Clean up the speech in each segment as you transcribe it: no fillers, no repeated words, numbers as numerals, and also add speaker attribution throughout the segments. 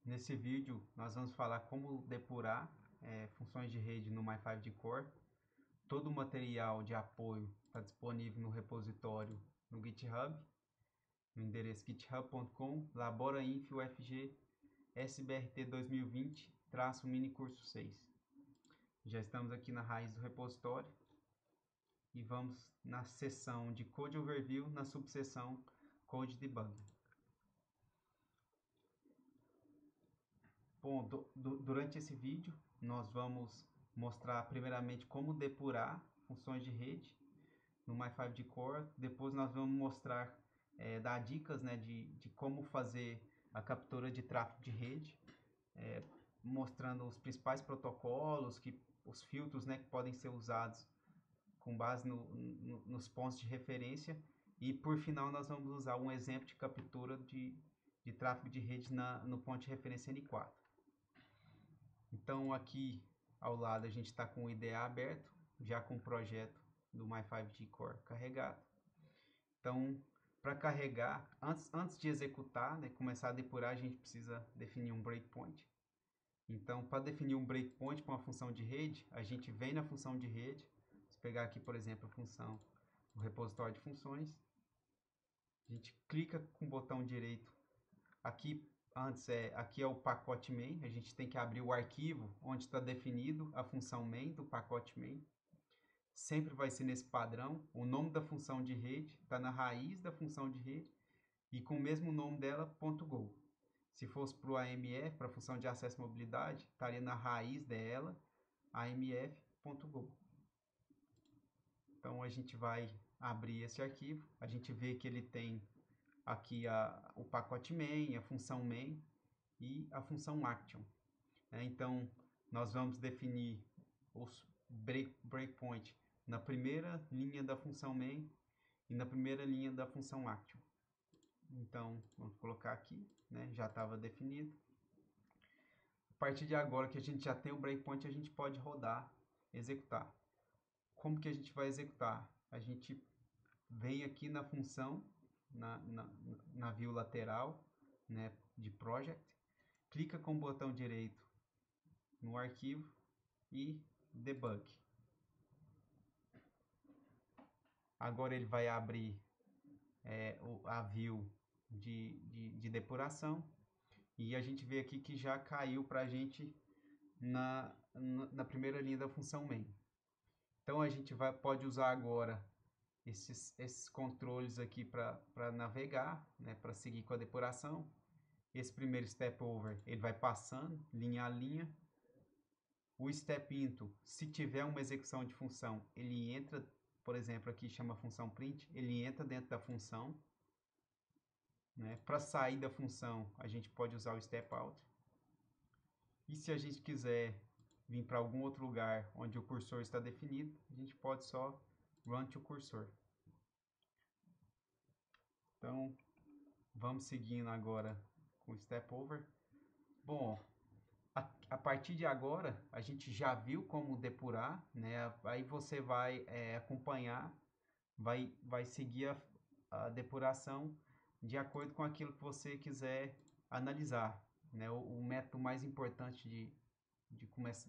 Speaker 1: Nesse vídeo nós vamos falar como depurar funções de rede no My5G Core. Todo o material de apoio está disponível no repositório no GitHub, no endereço github.com/laborainfofg SBRT 2020-minicurso 6. Já estamos aqui na raiz do repositório e vamos na seção de Code Overview, na subseção Code Debug. Bom, durante esse vídeo nós vamos mostrar primeiramente como depurar funções de rede no My5G Core. Depois nós vamos mostrar, dar dicas, né, de como fazer a captura de tráfego de rede, mostrando os principais protocolos, os filtros, né, que podem ser usados com base nos pontos de referência. E por final nós vamos usar um exemplo de captura de tráfego de rede no ponto de referência N4. Então aqui ao lado a gente está com o IDE aberto, já com o projeto do My5G Core carregado. Então, para carregar, antes de executar, né, começar a depurar, a gente precisa definir um breakpoint. Então, para definir um breakpoint para uma função de rede, a gente vem na função de rede. Vou pegar aqui, por exemplo, a função, o repositório de funções. A gente clica com o botão direito aqui. Aqui é o pacote main, a gente tem que abrir o arquivo onde está definido a função main do pacote main. Sempre vai ser nesse padrão, o nome da função de rede está na raiz da função de rede e com o mesmo nome dela, .go. Se fosse para o AMF, para a função de acesso e mobilidade, estaria na raiz dela, amf.go. Então a gente vai abrir esse arquivo, a gente vê que ele tem aqui o pacote main, a função main e a função action. Então, nós vamos definir os breakpoint na primeira linha da função main e na primeira linha da função action. Então, vamos colocar aqui, né? Já estava definido. A partir de agora que a gente já tem o breakpoint, a gente pode rodar, executar. Como que a gente vai executar? A gente vem aqui na função, na view lateral, né, de project, clica com o botão direito no arquivo e debug. Agora ele vai abrir a view de depuração e a gente vê aqui que já caiu para a gente na primeira linha da função main. Então a gente pode usar agora esses controles aqui para navegar, né, para seguir com a depuração. Esse primeiro step over, ele vai passando linha a linha. O step into, se tiver uma execução de função, ele entra, por exemplo, aqui chama função print, ele entra dentro da função. Né? Para sair da função, a gente pode usar o step out. E se a gente quiser vir para algum outro lugar onde o cursor está definido, a gente pode só run to cursor. Então, vamos seguindo agora com o step over. Bom, a partir de agora, a gente já viu como depurar, né? Aí você vai acompanhar, vai seguir a depuração de acordo com aquilo que você quiser analisar, né? O método mais importante de começar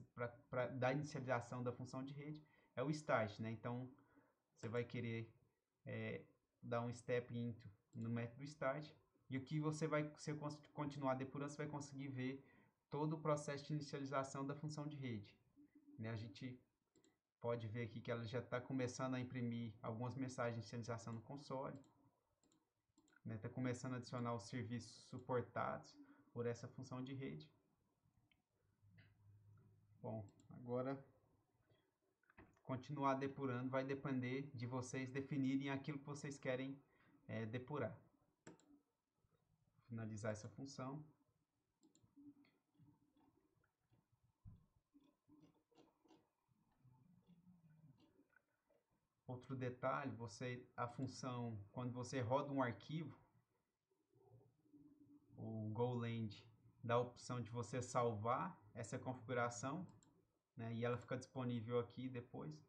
Speaker 1: para dar inicialização da função de rede é o start, né? Então, você vai querer dar um step into no método start e o que você continuar depurando, você vai conseguir ver todo o processo de inicialização da função de rede. Né? A gente pode ver aqui que ela já está começando a imprimir algumas mensagens de inicialização no console. Está começando a adicionar os serviços suportados por essa função de rede. Bom, agora continuar depurando vai depender de vocês definirem aquilo que vocês querem depurar. Vou finalizar essa função. Outro detalhe, a função, quando você roda um arquivo, o Golang dá a opção de você salvar essa configuração, né, e ela fica disponível aqui depois.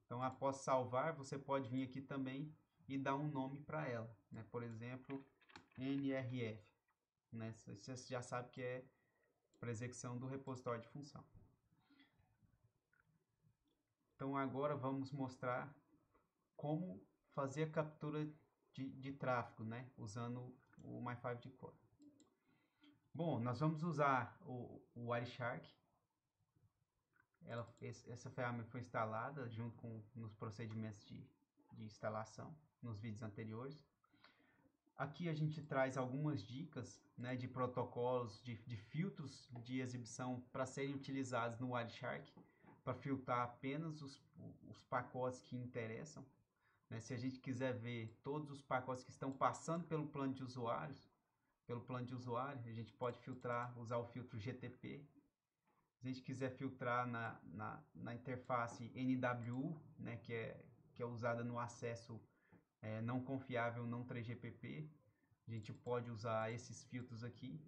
Speaker 1: Então, após salvar, você pode vir aqui também e dar um nome para ela, né, por exemplo, NRF. né? Você já sabe que é para execução do repositório de função. Então agora vamos mostrar como fazer a captura de tráfego, né? Usando o My5 Core. Bom, nós vamos usar o Wireshark. Essa ferramenta foi instalada junto com nos procedimentos de instalação nos vídeos anteriores. Aqui a gente traz algumas dicas, né, de protocolos, de filtros de exibição para serem utilizados no Wireshark, para filtrar apenas os pacotes que interessam. Né? Se a gente quiser ver todos os pacotes que estão passando pelo plano de usuário, a gente pode filtrar, usar o filtro GTP. Se a gente quiser filtrar na interface NWU, né, que é usada no acesso não confiável, não 3GPP, a gente pode usar esses filtros aqui.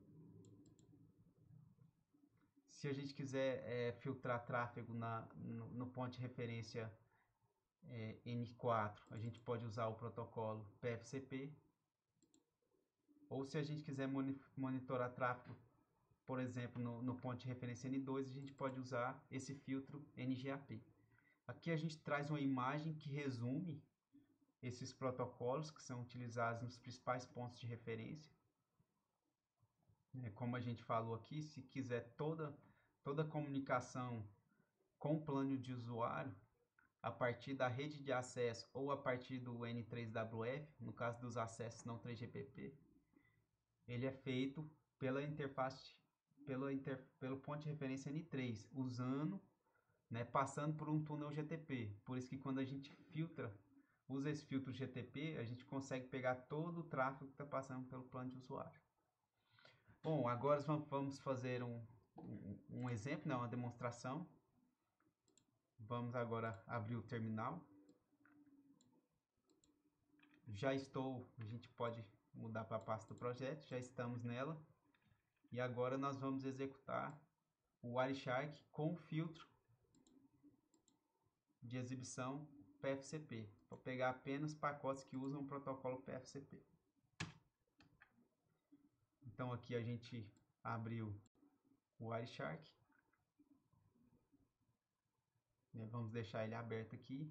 Speaker 1: Se a gente quiser filtrar tráfego no ponto de referência N4, a gente pode usar o protocolo PFCP. Ou se a gente quiser monitorar tráfego, por exemplo, no ponto de referência N2, a gente pode usar esse filtro NGAP. Aqui a gente traz uma imagem que resume esses protocolos que são utilizados nos principais pontos de referência. Como a gente falou aqui, se quiser toda comunicação com o plano de usuário, a partir da rede de acesso ou a partir do N3WF, no caso dos acessos não 3GPP, ele é feito pela interface, pelo ponto de referência N3, usando, né, passando por um túnel GTP. Por isso que quando a gente usa esse filtro GTP, a gente consegue pegar todo o tráfego que está passando pelo plano de usuário. Bom, agora vamos fazer um exemplo, né, uma demonstração. Vamos agora abrir o terminal. A gente pode mudar para a pasta do projeto, já estamos nela. E agora nós vamos executar o Wireshark com o filtro de exibição PFCP. Vou pegar apenas pacotes que usam o protocolo PFCP. Então aqui a gente abriu o Wireshark. Vamos deixar ele aberto aqui.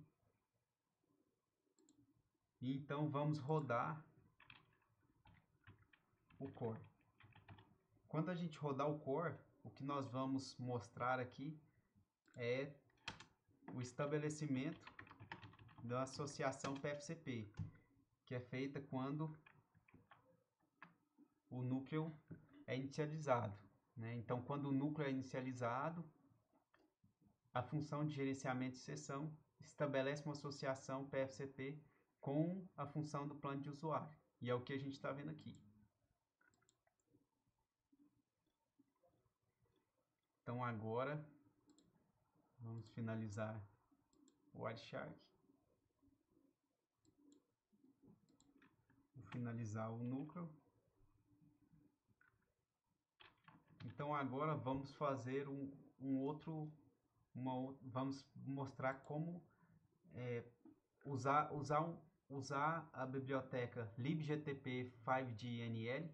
Speaker 1: E então vamos rodar o core. Quando a gente rodar o core, o que nós vamos mostrar aqui é o estabelecimento da associação PFCP, que é feita quando o núcleo é inicializado, né? Então, quando o núcleo é inicializado, a função de gerenciamento de sessão estabelece uma associação PFCP com a função do plano de usuário. E é o que a gente está vendo aqui. Então, agora, vamos finalizar o Wireshark. Vou finalizar o núcleo. Então agora vamos fazer vamos mostrar como usar a biblioteca libgtp5dnl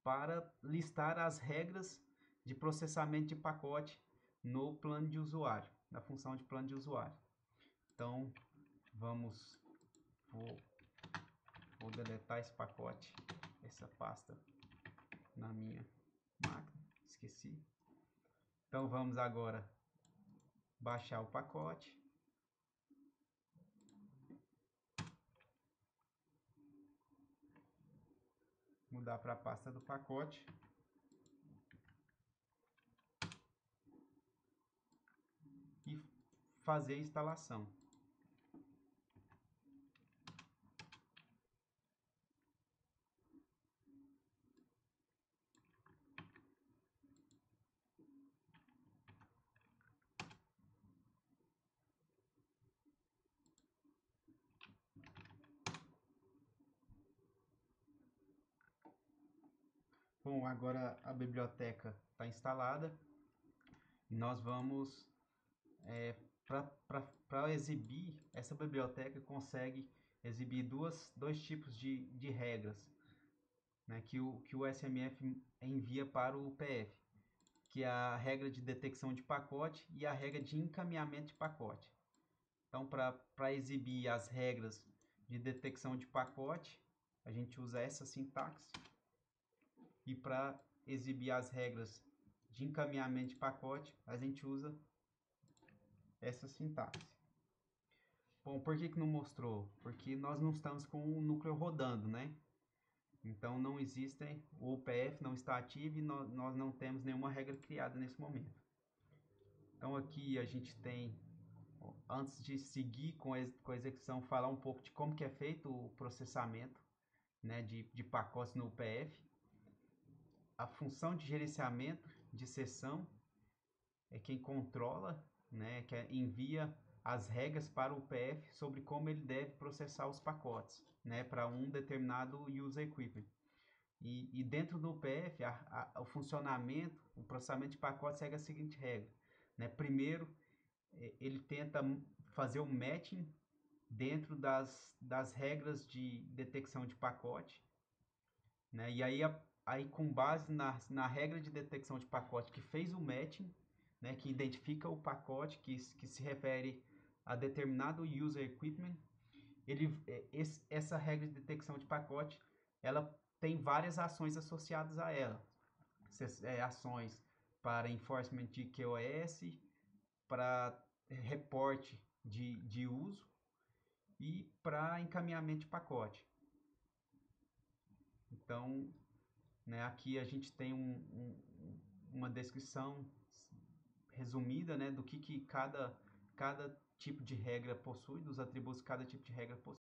Speaker 1: para listar as regras de processamento de pacote no plano de usuário, na função de plano de usuário. Então vou deletar esse pacote, essa pasta na minha máquina. Esqueci. Então vamos agora baixar o pacote. Mudar para a pasta do pacote. E fazer a instalação. Bom, agora a biblioteca está instalada e nós vamos, para exibir, essa biblioteca consegue exibir dois tipos de regras. né, que o SMF envia para o PF, que é a regra de detecção de pacote e a regra de encaminhamento de pacote. Então, para exibir as regras de detecção de pacote, a gente usa essa sintaxe. E para exibir as regras de encaminhamento de pacote, a gente usa essa sintaxe. Bom, por que não mostrou? Porque nós não estamos com o núcleo rodando, né? Então não existem, o UPF não está ativo e nós não temos nenhuma regra criada nesse momento. Então aqui a gente tem, antes de seguir com a execução, falar um pouco de como que é feito o processamento, né, de pacotes no UPF. A função de gerenciamento de sessão é quem controla, né, que envia as regras para o UPF sobre como ele deve processar os pacotes, né, para um determinado user equipment. E dentro do UPF, o funcionamento, o processamento de pacotes segue a seguinte regra, né? Primeiro, ele tenta fazer o matching dentro das regras de detecção de pacote, né? E aí com base na regra de detecção de pacote que fez o matching, né, que identifica o pacote que se refere a determinado user equipment, essa regra de detecção de pacote, ela tem várias ações associadas a ela. Ações para enforcement de QoS, para reporte de uso e para encaminhamento de pacote. Então, né, aqui a gente tem uma descrição resumida, né, do que cada tipo de regra possui, dos atributos que cada tipo de regra possui.